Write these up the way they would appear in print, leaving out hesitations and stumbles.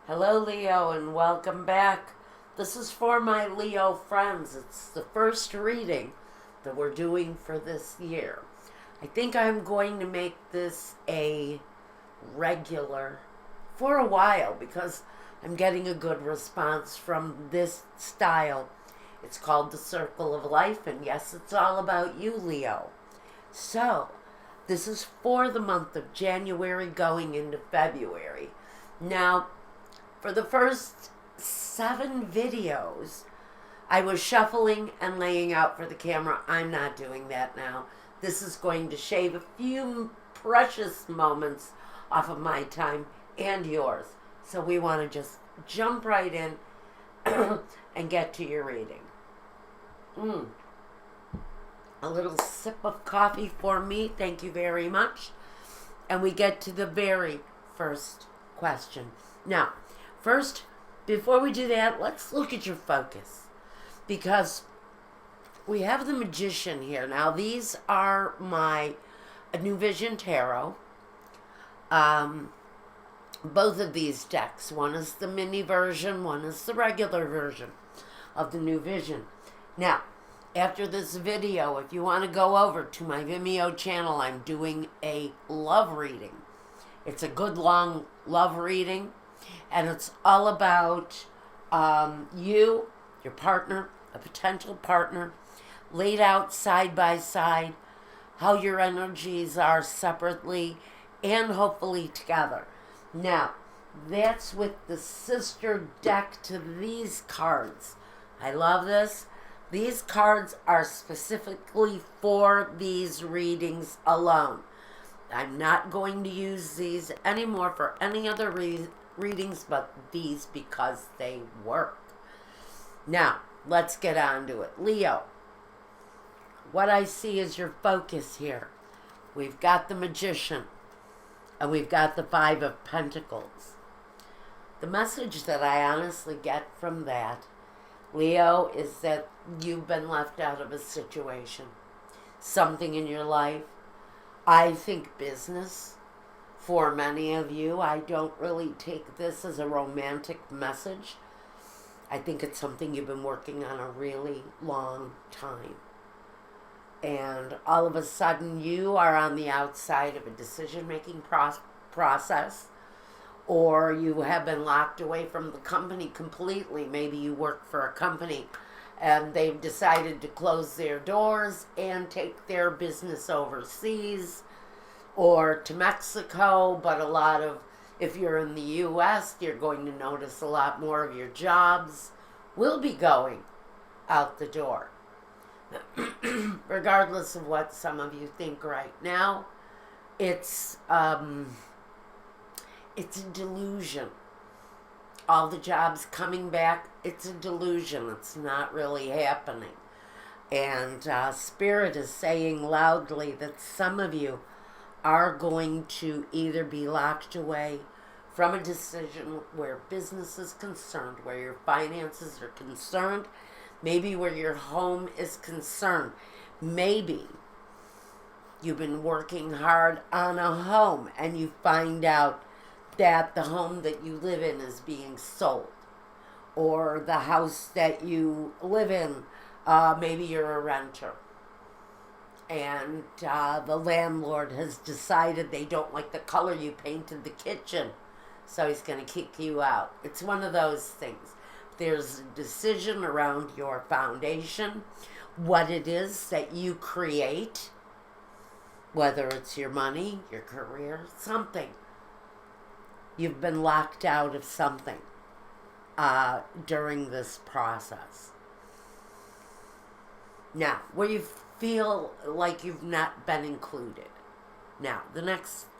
Hello, Leo, and welcome back. This is for my Leo friends. It's the first reading that we're doing for this year. I think I'm going to make this a regular for a while because I'm getting a good response from this style. It's called The Circle of Life, and yes, it's all about you, Leo. So, this is for the month of January going into February. Now, for the first 7 videos, I was shuffling and laying out for the camera. I'm not doing that now. This is going to shave a few precious moments off of my time and yours. So we want to just jump right in and get to your reading. A little sip of coffee for me. Thank you very much. And we get to the very first question. Now, first, before we do that, let's look at your focus. Because we have the Magician here. Now, these are my New Vision Tarot. Both of these decks. One is the mini version, one is the regular version of the New Vision. Now, after this video, if you want to go over to my Vimeo channel, I'm doing a love reading. It's a good long love reading, and it's all about you, your partner, a potential partner, laid out side by side, how your energies are separately and hopefully together. Now, that's with the sister deck to these cards. I love this. These cards are specifically for these readings alone. I'm not going to use these anymore for any other readings but these because they work. Now, let's get on to it. Leo, what I see is your focus here. We've got the Magician, and we've got the Five of Pentacles. The message that I honestly get from that, Leo, is that you've been left out of a situation. Something in your life. I think business. For many of you, I don't really take this as a romantic message. I think it's something you've been working on a really long time. And all of a sudden, you are on the outside of a decision-making process, or you have been locked away from the company completely. Maybe you work for a company and they've decided to close their doors and take their business overseas or to Mexico. But if you're in the U.S., you're going to notice a lot more of your jobs will be going out the door. Regardless of what some of you think right now, it's a delusion. All the jobs coming back, it's a delusion. It's not really happening. And Spirit is saying loudly that some of you are going to either be locked away from a decision where business is concerned, where your finances are concerned, maybe where your home is concerned. Maybe you've been working hard on a home and you find out that the home that you live in is being sold, or the house that you live in, maybe you're a renter, and the landlord has decided they don't like the color you painted the kitchen, so he's going to kick you out. It's one of those things. There's a decision around your foundation, what it is that you create, whether it's your money, your career, something. You've been locked out of something during this process. Now, where you feel like you've not been included. Now,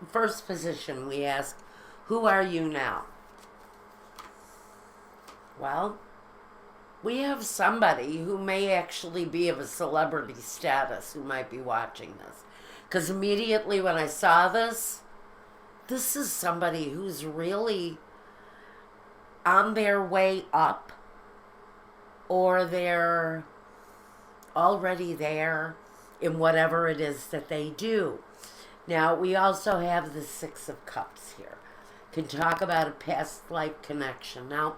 first position, we ask, who are you now? Well, we have somebody who may actually be of a celebrity status who might be watching this. Because immediately when I saw this is somebody who's really on their way up, or they're already there in whatever it is that they do. Now, we also have the Six of Cups here. can talk about a past life connection. Now,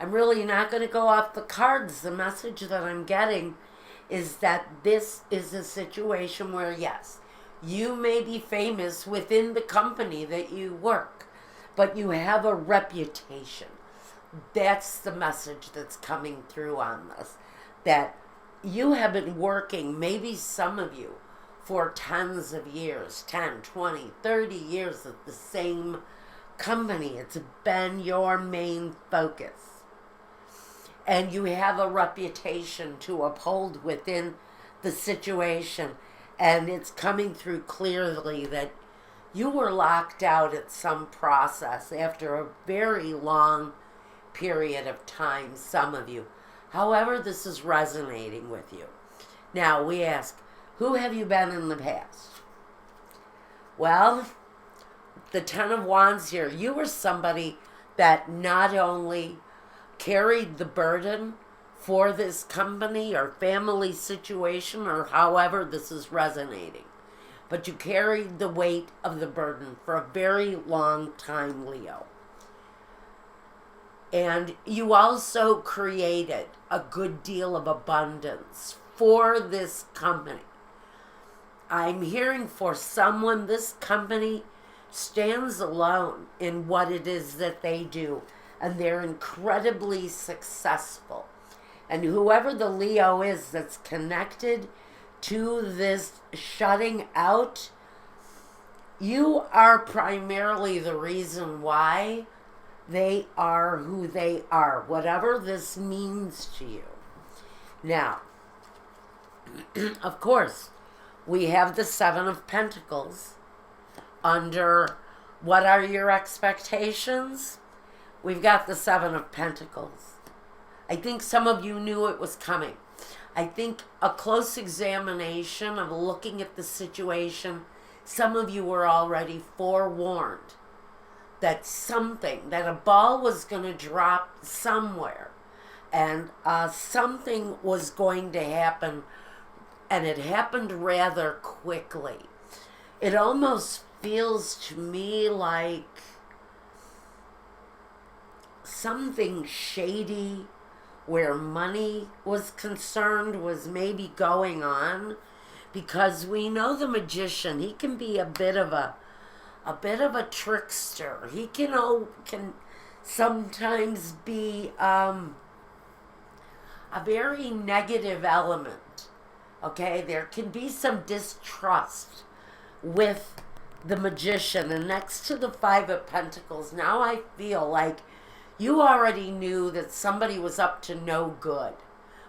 I'm really not going to go off the cards. The message that I'm getting is that this is a situation where, yes, you may be famous within the company that you work, but you have a reputation. That's the message that's coming through on this. That you have been working, maybe some of you, for tons of years, 10, 20, 30 years at the same company. It's been your main focus. And you have a reputation to uphold within the situation. And it's coming through clearly that you were locked out at some process after a very long period of time, some of you. However, this is resonating with you. Now, we ask, who have you been in the past? Well, the Ten of Wands here, you were somebody that not only carried the burden for this company or family situation or however this is resonating, but you carried the weight of the burden for a very long time, Leo. And you also created a good deal of abundance for this company. I'm hearing for someone, this company stands alone in what it is that they do, and they're incredibly successful. And whoever the Leo is that's connected to this shutting out, you are primarily the reason why they are who they are, whatever this means to you. Now, of course, we have the Seven of Pentacles under what are your expectations? We've got the Seven of Pentacles. I think some of you knew it was coming. I think a close examination of looking at the situation, some of you were already forewarned that that a ball was going to drop somewhere, and something was going to happen, and it happened rather quickly. It almost feels to me like something shady where money was concerned was maybe going on, because we know the magician, he can be a bit of a trickster. He can sometimes be a very negative element. Okay, there can be some distrust with the magician. And next to the Five of Pentacles, now I feel like you already knew that somebody was up to no good.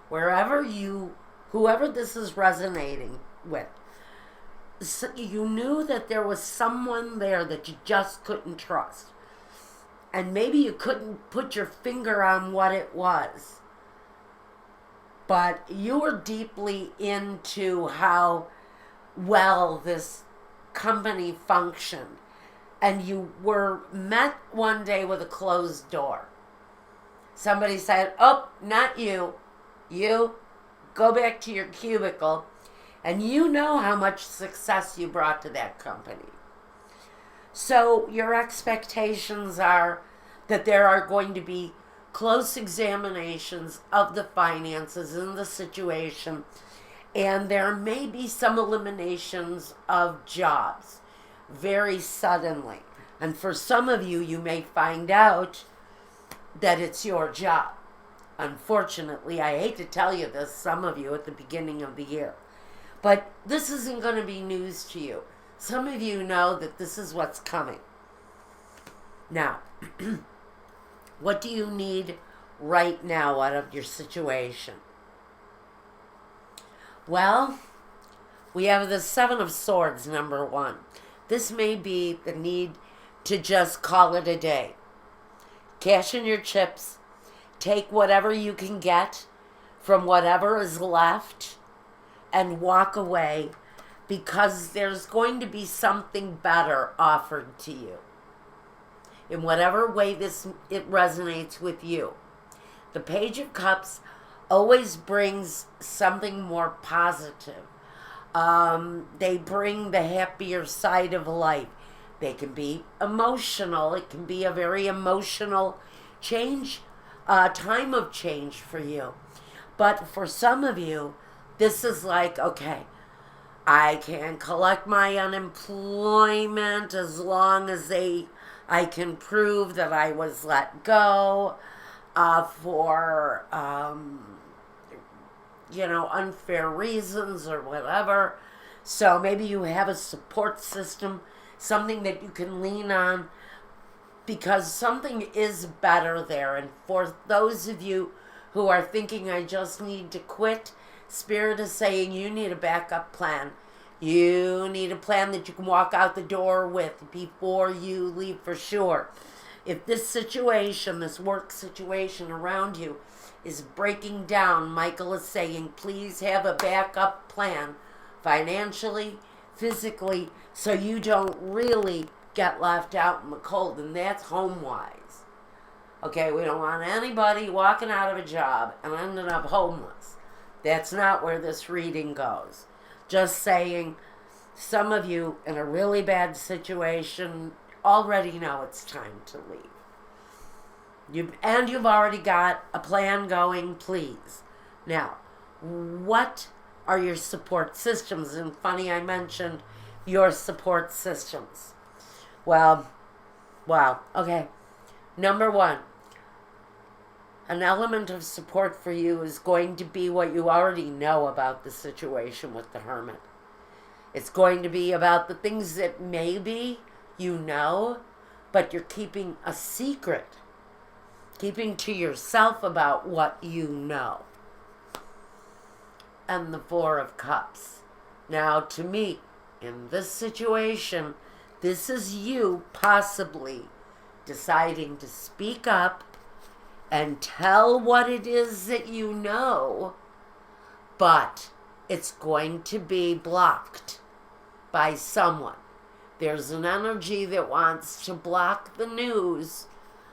Whoever this is resonating with, so you knew that there was someone there that you just couldn't trust. And maybe you couldn't put your finger on what it was. But you were deeply into how well this company functioned. And you were met one day with a closed door. Somebody said, "Oh, not you. You, go back to your cubicle." And you know how much success you brought to that company. So your expectations are that there are going to be close examinations of the finances in the situation, and there may be some eliminations of jobs very suddenly. And for some of you, you may find out that it's your job. Unfortunately, I hate to tell you this, some of you at the beginning of the year. But this isn't going to be news to you. Some of you know that this is what's coming. Now, what do you need right now out of your situation? Well, we have the Seven of Swords, number one. This may be the need to just call it a day. Cash in your chips. Take whatever you can get from whatever is left and walk away, because there's going to be something better offered to you. In whatever way it resonates with you. The Page of Cups always brings something more positive. They bring the happier side of life. They can be emotional. It can be a very emotional change, time of change for you. But for some of you, this is like, okay, I can collect my unemployment as long as I can prove that I was let go for unfair reasons or whatever. So maybe you have a support system, something that you can lean on, because something is better there. And for those of you who are thinking, I just need to quit, Spirit is saying you need a backup plan. You need a plan that you can walk out the door with before you leave for sure. If this situation, this work situation around you is breaking down, Michael is saying, please have a backup plan financially, physically, so you don't really get left out in the cold, and that's home-wise. Okay, we don't want anybody walking out of a job and ending up homeless. That's not where this reading goes. Just saying, some of you in a really bad situation already know it's time to leave. You've already got a plan going, please. Now, what are your support systems? And funny, I mentioned your support systems. Well, wow, okay. Number one, an element of support for you is going to be what you already know about the situation with the Hermit. It's going to be about the things that maybe you know, but you're keeping a secret. Keeping to yourself about what you know. And the Four of Cups. Now, to me, in this situation, this is you possibly deciding to speak up and tell what it is that you know, but it's going to be blocked by someone. There's an energy that wants to block the news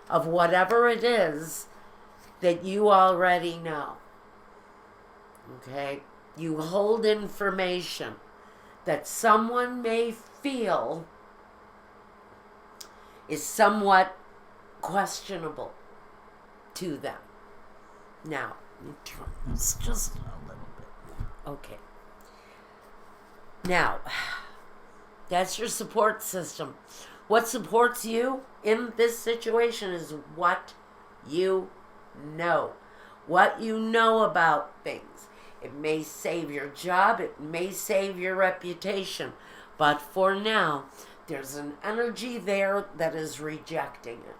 of whatever it is that you already know. Okay? You hold information that someone may feel is somewhat questionable to them. Now, let me turn this just a little bit more. Okay. Now, that's your support system. What supports you in this situation is what you know. What you know about things. It may save your job. It may save your reputation. But for now, there's an energy there that is rejecting it.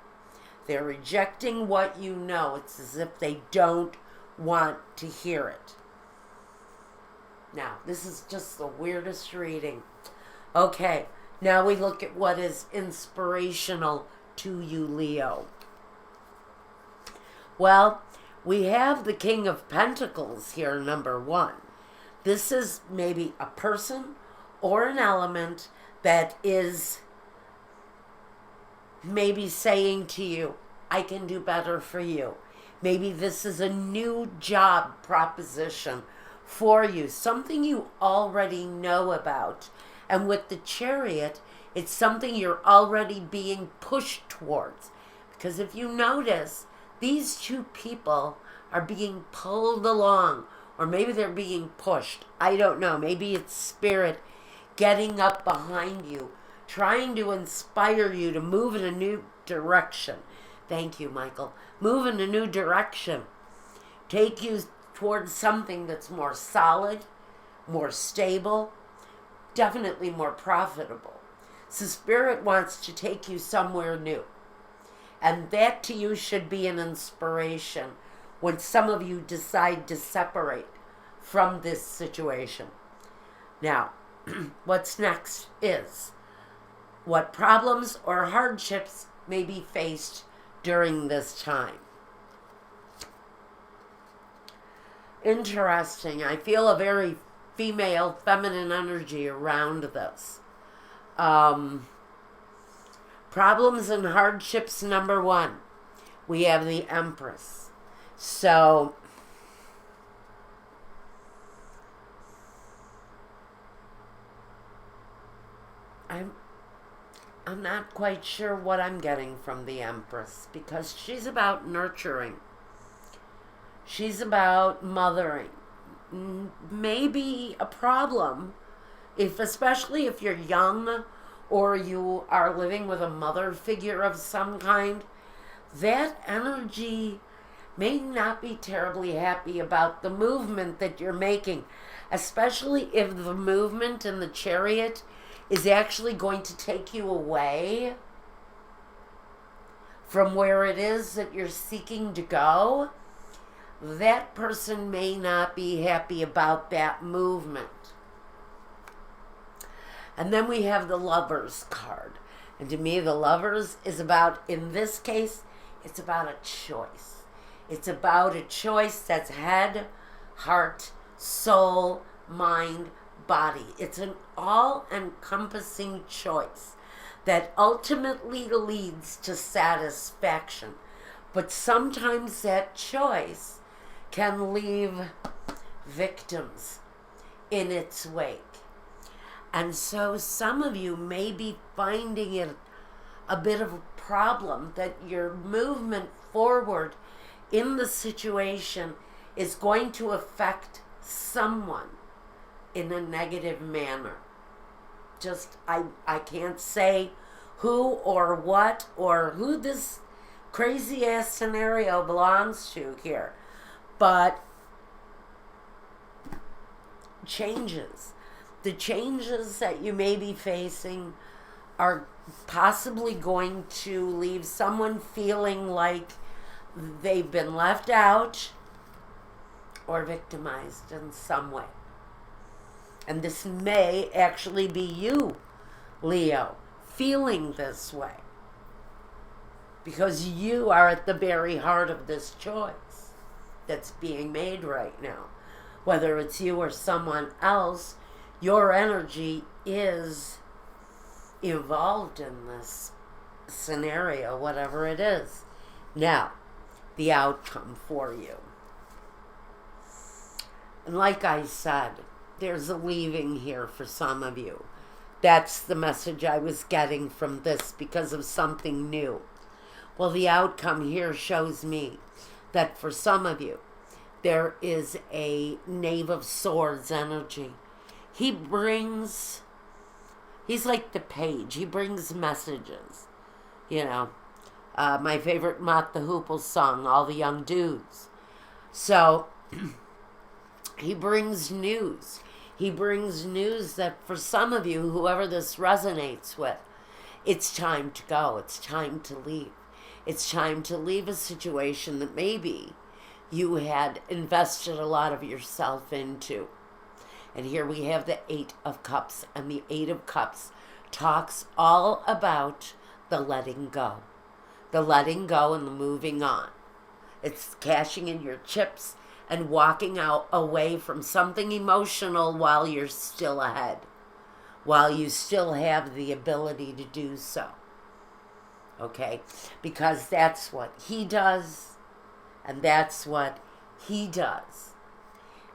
They're rejecting what you know. It's as if they don't want to hear it. Now, this is just the weirdest reading. Okay, now we look at what is inspirational to you, Leo. Well, we have the King of Pentacles here, number one. This is maybe a person or an element that is maybe saying to you, I can do better for you. Maybe this is a new job proposition for you, something you already know about. And with the Chariot, it's something you're already being pushed towards. Because if you notice, these two people are being pulled along, or maybe they're being pushed. I don't know. Maybe it's Spirit getting up behind you, trying to inspire you to move in a new direction. Thank you, Michael. Move in a new direction. Take you towards something that's more solid, more stable, definitely more profitable. So Spirit wants to take you somewhere new. And that to you should be an inspiration when some of you decide to separate from this situation. Now, what's next is what problems or hardships may be faced during this time. Interesting. I feel a very female, feminine energy around this. Problems and hardships, number one. We have the Empress. So, I'm not quite sure what I'm getting from the Empress, because she's about nurturing. She's about mothering. Maybe a problem, especially if you're young or you are living with a mother figure of some kind, that energy may not be terribly happy about the movement that you're making, especially if the movement in the Chariot is actually going to take you away from where it is that you're seeking to go. That person may not be happy about that movement. And then we have the Lovers card. And to me, the Lovers is about, in this case, it's about a choice. It's about a choice that's head, heart, soul, mind, body. It's an all-encompassing choice that ultimately leads to satisfaction. But sometimes that choice can leave victims in its wake. And so some of you may be finding it a bit of a problem that your movement forward in the situation is going to affect someone in a negative manner. Just, I can't say who or what or who this crazy ass scenario belongs to here, but changes. The changes that you may be facing are possibly going to leave someone feeling like they've been left out or victimized in some way. And this may actually be you, Leo, feeling this way, because you are at the very heart of this choice that's being made right now. Whether it's you or someone else, your energy is involved in this scenario, whatever it is. Now, the outcome for you. And like I said, there's a leaving here for some of you. That's the message I was getting from this because of something new. Well, the outcome here shows me that for some of you, there is a Knave of Swords energy. He's like the page. He brings messages. You know, my favorite Mott the Hoople song, All the Young Dudes. So, he brings news. He brings news that for some of you, whoever this resonates with, it's time to go. It's time to leave. It's time to leave a situation that maybe you had invested a lot of yourself into. And here we have the Eight of Cups. And the Eight of Cups talks all about the letting go. The letting go and the moving on. It's cashing in your chips and walking out away from something emotional while you're still ahead. While you still have the ability to do so. Okay? Because that's what he does. And that's what he does.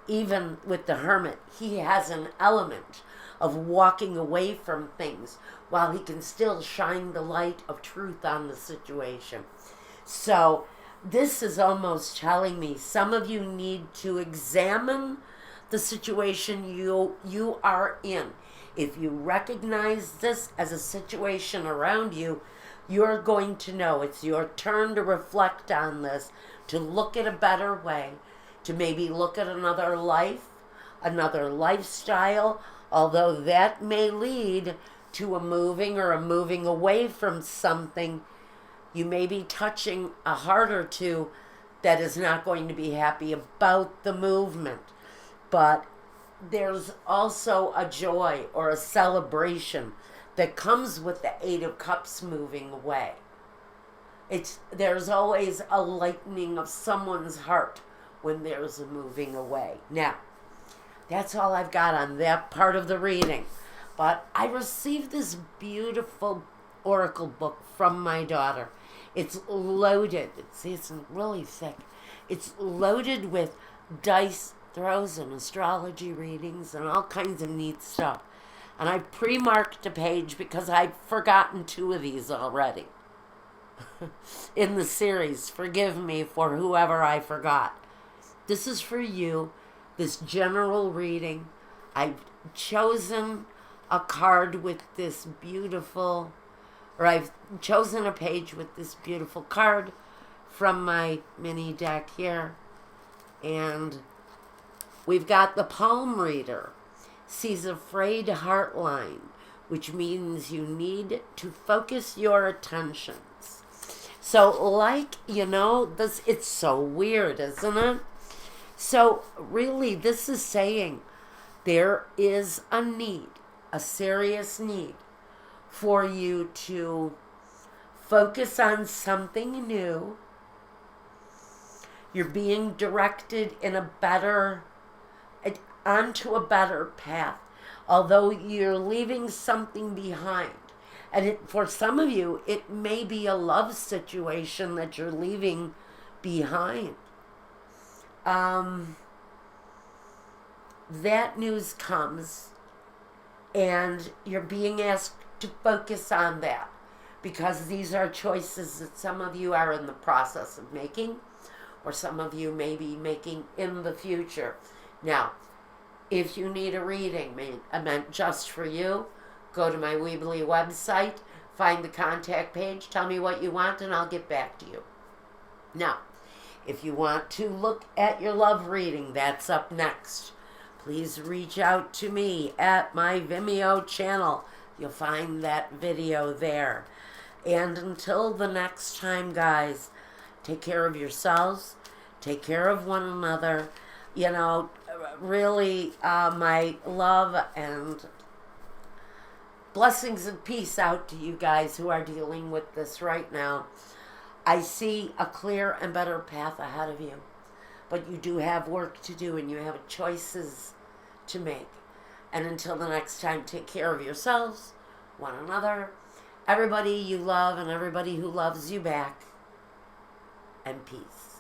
Even with the Hermit, he has an element of walking away from things while he can still shine the light of truth on the situation. So this is almost telling me some of you need to examine the situation you are in. If you recognize this as a situation around you, you're going to know it's your turn to reflect on this, to look at a better way, to maybe look at another life, another lifestyle, although that may lead to a moving or a moving away from something. You may be touching a heart or two that is not going to be happy about the movement. But there's also a joy or a celebration that comes with the Eight of Cups moving away. There's always a lightening of someone's heart when there's a moving away. Now, that's all I've got on that part of the reading. But I received this beautiful oracle book from my daughter. It's loaded. It's really thick. It's loaded with dice throws and astrology readings and all kinds of neat stuff. And I pre-marked a page because I've forgotten 2 of these already in the series. Forgive me for whoever I forgot. This is for you, this general reading. I've chosen a card with this beautiful, or I've chosen a page with this beautiful card from my mini deck here. And we've got the palm reader. Sees a frayed heart line, which means you need to focus your attentions. So like, this, it's so weird, isn't it? So really, this is saying there is a need, a serious need for you to focus on something new. You're being directed in onto a better path, although you're leaving something behind. And for some of you, it may be a love situation that you're leaving behind. That news comes, and you're being asked to focus on that, because these are choices that some of you are in the process of making, or some of you may be making in the future. Now, if you need a reading meant just for you, go to my Weebly website, find the contact page, tell me what you want, and I'll get back to you. Now, if you want to look at your love reading, that's up next. Please reach out to me at my Vimeo channel. You'll find that video there. And until the next time, guys, take care of yourselves. Take care of one another. Really, my love and blessings and peace out to you guys who are dealing with this right now. I see a clear and better path ahead of you. But you do have work to do, and you have choices to make. And until the next time, take care of yourselves, one another, everybody you love, and everybody who loves you back. And peace.